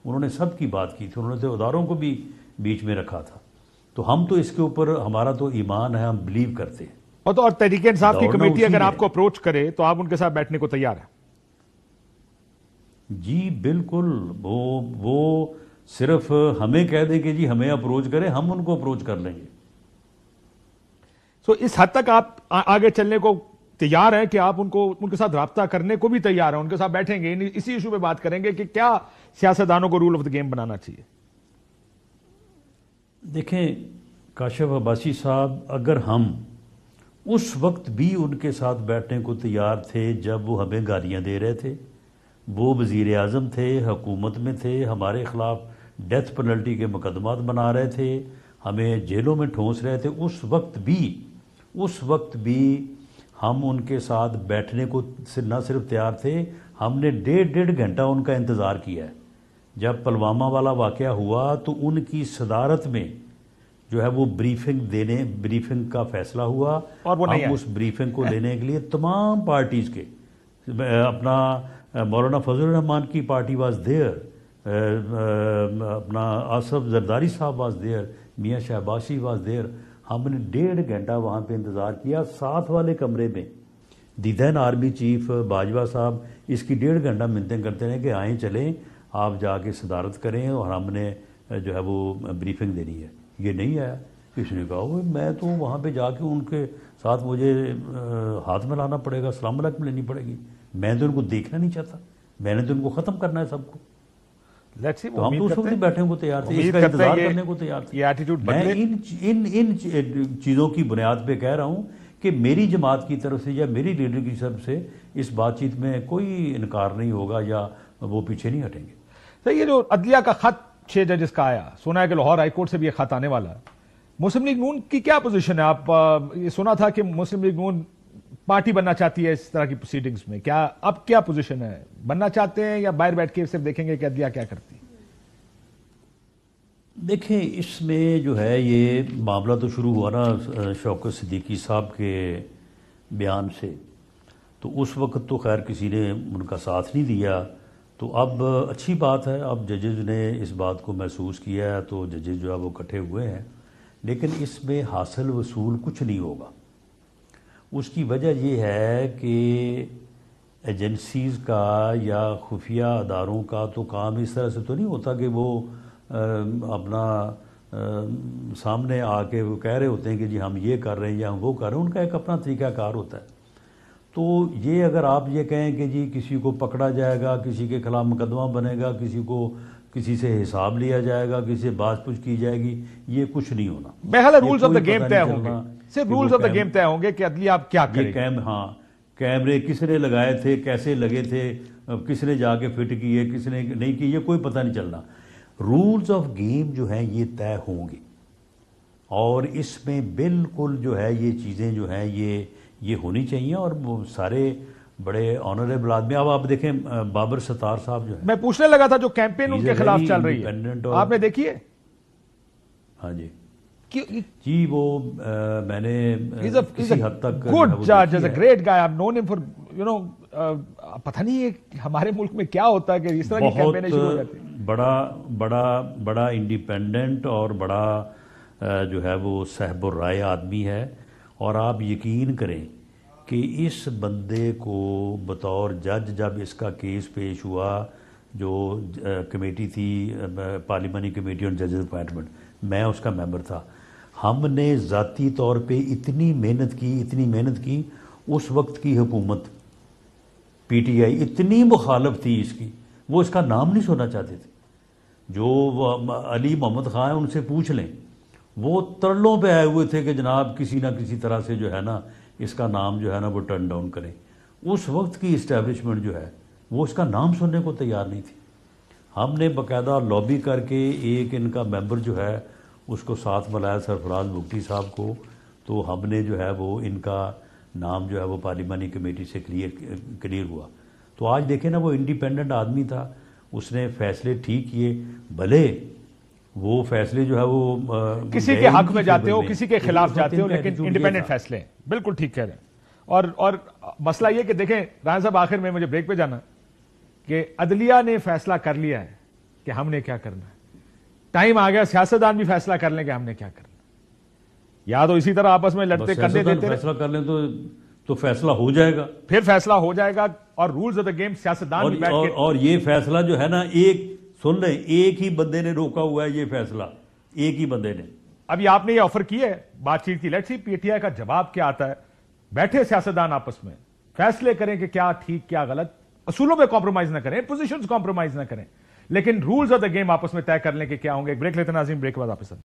انہوں نے سب کی بات کی تھی، انہوں نے اداروں کو بھی بیچ میں رکھا تھا. تو ہم تو اس کے اوپر ہمارا تو ایمان ہے، ہم بلیو کرتے ہیں. اور تحریک انصاف کی کمیٹی اگر آپ کو اپروچ کرے تو آپ ان کے ساتھ بیٹھنے کو تیار ہیں؟ جی بالکل. وہ صرف ہمیں کہہ دیں کہ جی ہمیں اپروچ کریں، ہم ان کو اپروچ کر لیں گے. سو اس حد تک آپ آگے چلنے کو تیار ہیں کہ آپ ان کے ساتھ رابطہ کرنے کو بھی تیار ہیں، ان کے ساتھ بیٹھیں گے، اسی ایشو پہ بات کریں گے کہ کیا سیاستدانوں کو رول آف دا گیم بنانا چاہیے؟ دیکھیں کاشف عباسی صاحب، اگر ہم اس وقت بھی ان کے ساتھ بیٹھنے کو تیار تھے جب وہ ہمیں گالیاں دے رہے تھے، وہ وزیر اعظم تھے، حکومت میں تھے، ہمارے خلاف ڈیتھ پینلٹی کے مقدمات بنا رہے تھے، ہمیں جیلوں میں ٹھونس رہے تھے، اس وقت بھی ہم ان کے ساتھ بیٹھنے کو نہ صرف تیار تھے، ہم نے ڈیڑھ گھنٹہ ان کا انتظار کیا ہے. جب پلوامہ والا واقعہ ہوا تو ان کی صدارت میں جو ہے وہ بریفنگ کا فیصلہ ہوا، اور وہ نہیں ہم اس بریفنگ کو لینے کے لیے تمام پارٹیز کے، اپنا مولانا فضل الرحمان کی پارٹی واز دیئر، اپنا آصف زرداری صاحب واز دیئر، میاں شہبازی واز دیئر. ہم نے ڈیڑھ گھنٹہ وہاں پہ انتظار کیا. ساتھ والے کمرے میں دی دین آرمی چیف باجوہ صاحب اس کی ڈیڑھ گھنٹہ منتیں کرتے رہے کہ آئیں چلیں آپ جا کے صدارت کریں اور ہم نے جو ہے وہ بریفنگ دینی ہے. یہ نہیں آیا. اس نے کہا میں تو وہاں پہ جا کے ان کے ساتھ مجھے ہاتھ میں لانا پڑے گا، السلام علیکم لینی پڑے گی، میں تو ان کو دیکھنا نہیں چاہتا، میں نے تو ان کو ختم کرنا ہے سب کو. تو ہم تو اس وقت بیٹھنے کو تیار تھے، اس کا انتظار کرنے کو تیار تھے. میں ان چیزوں کی بنیاد پہ کہہ رہا ہوں کہ میری جماعت کی طرف سے یا میری لیڈر کی طرف سے اس بات چیت میں کوئی انکار نہیں ہوگا یا وہ پیچھے نہیں ہٹیں گے. تو یہ جو عدلیہ کا خط 6 ججز کا آیا، سنا ہے کہ لاہور ہائی کورٹ سے بھی یہ خط آنے والا ہے، مسلم لیگ نون کی کیا پوزیشن ہے؟ آپ یہ سنا تھا کہ مسلم لیگ نون پارٹی بننا چاہتی ہے اس طرح کی پروسیڈنگز میں، کیا اب کیا پوزیشن ہے؟ بننا چاہتے ہیں یا باہر بیٹھ کے صرف دیکھیں گے کہ عدلیہ کیا کرتی ہے؟ دیکھیں اس میں جو ہے یہ معاملہ تو شروع ہوا نا شوکت صدیقی صاحب کے بیان سے، تو اس وقت تو خیر کسی نے ان کا ساتھ نہیں دیا. تو اب اچھی بات ہے، اب ججز نے اس بات کو محسوس کیا ہے تو ججز جو ہے وہ اکٹھے ہوئے ہیں، لیکن اس میں حاصل وصول کچھ نہیں ہوگا. اس کی وجہ یہ ہے کہ ایجنسیز کا یا خفیہ اداروں کا تو کام اس طرح سے تو نہیں ہوتا کہ وہ اپنا سامنے آ کے وہ کہہ رہے ہوتے ہیں کہ جی ہم یہ کر رہے ہیں یا ہم وہ کر رہے ہیں. ان کا ایک اپنا طریقہ کار ہوتا ہے. تو یہ اگر آپ یہ کہیں کہ جی کسی کو پکڑا جائے گا، کسی کے خلاف مقدمہ بنے گا، کسی سے حساب لیا جائے گا، کسی سے بات پوچھ کی جائے گی، یہ کچھ نہیں ہونا. بہرحال رولز آف دا گیم طے ہوں گے، صرف رولز آف دا گیم طے ہوں گے کہ عدلیہ آپ کیا کرے گا. ہاں کیمرے کس نے لگائے تھے، کیسے لگے تھے، کس نے جا کے فٹ کیے، کس نے نہیں کی، یہ کوئی پتہ نہیں چلنا. رولز آف گیم جو ہیں یہ طے ہوں گے اور اس میں بالکل جو ہے یہ چیزیں جو ہیں یہ ہونی چاہیے. اور وہ سارے بڑے آنریبل آدمی، اب آپ دیکھیں بابر ستار صاحب جو ہے، میں پوچھنے لگا تھا جو کیمپین ان کے خلاف چل رہی ہے آپ نے دیکھی ہے؟ ہاں جی وہ میں نے کسی حد تک گڈ جج، is a great guy, I've known him for پتہ نہیں ہمارے ملک میں کیا ہوتا ہے کہ اس طرح کی کیمپینیں شروع ہو جاتی ہیں. بڑا انڈیپینڈنٹ اور بڑا جو ہے وہ صاحب الرائے آدمی ہے. اور آپ یقین کریں کہ اس بندے کو بطور جج جب اس کا کیس پیش ہوا، جو کمیٹی تھی پارلیمانی کمیٹی آن ججز اپوائنٹمنٹ، میں اس کا ممبر تھا. ہم نے ذاتی طور پہ اتنی محنت کی. اس وقت کی حکومت پی ٹی آئی اتنی مخالف تھی اس کی، وہ اس کا نام نہیں سننا چاہتے تھے. جو علی محمد خان ہیں ان سے پوچھ لیں، وہ ترلوں پہ آئے ہوئے تھے کہ جناب کسی نہ کسی طرح سے جو ہے نا اس کا نام جو ہے نا وہ ٹرن ڈاؤن کریں. اس وقت کی اسٹیبلشمنٹ جو ہے وہ اس کا نام سننے کو تیار نہیں تھی. ہم نے باقاعدہ لابی کر کے ایک ان کا ممبر جو ہے اس کو ساتھ ملایا سرفراز بگٹی صاحب کو، تو ہم نے جو ہے وہ ان کا نام جو ہے وہ پارلیمانی کمیٹی سے کلیئر ہوا. تو آج دیکھیں نا وہ انڈیپینڈنٹ آدمی تھا، اس نے فیصلے ٹھیک کیے، بھلے وہ فیصلے جو ہے وہ کسی کے حق میں جاتے ہو، کسی کے خلاف جاتے ہو، لیکن انڈیپینڈنٹ فیصلے ہیں. بالکل ٹھیک کہہ رہے ہیں. اور مسئلہ یہ کہ دیکھیں رانا صاحب، آخر میں مجھے بریک پہ جانا کہ عدلیہ نے فیصلہ کر لیا ہے کہ ہم نے کیا کرنا ہے. ٹائم آ گیا سیاستدان بھی فیصلہ کر لیں کہ ہم نے کیا کرنا. یا تو اسی طرح آپس میں لڑتے کندھے دیتے فیصلہ کر لیں تو فیصلہ ہو جائے گا, پھر فیصلہ ہو جائے گا, اور رولز آف دا گیم سیاستدان بھی بیٹھ کے. اور یہ فیصلہ جو ہے نا, سن رہے, ایک ہی بندے نے روکا ہوا ہے یہ فیصلہ, ایک ہی بندے نے. ابھی آپ نے یہ آفر کی ہے بات چیت کی, let's see P T I کا جواب کیا آتا ہے. بیٹھے سیاستدان آپس میں فیصلے کریں کہ کیا ٹھیک کیا غلط, اصولوں پہ کمپرومائز نہ کریں, پوزیشنز کمپرومائز نہ کریں, لیکن رولز آف دا گیم آپس میں طے کر لیں کہ کیا ہوں گے. ایک بریک لیتے ہیں ناظرین, بریک کے بعد واپس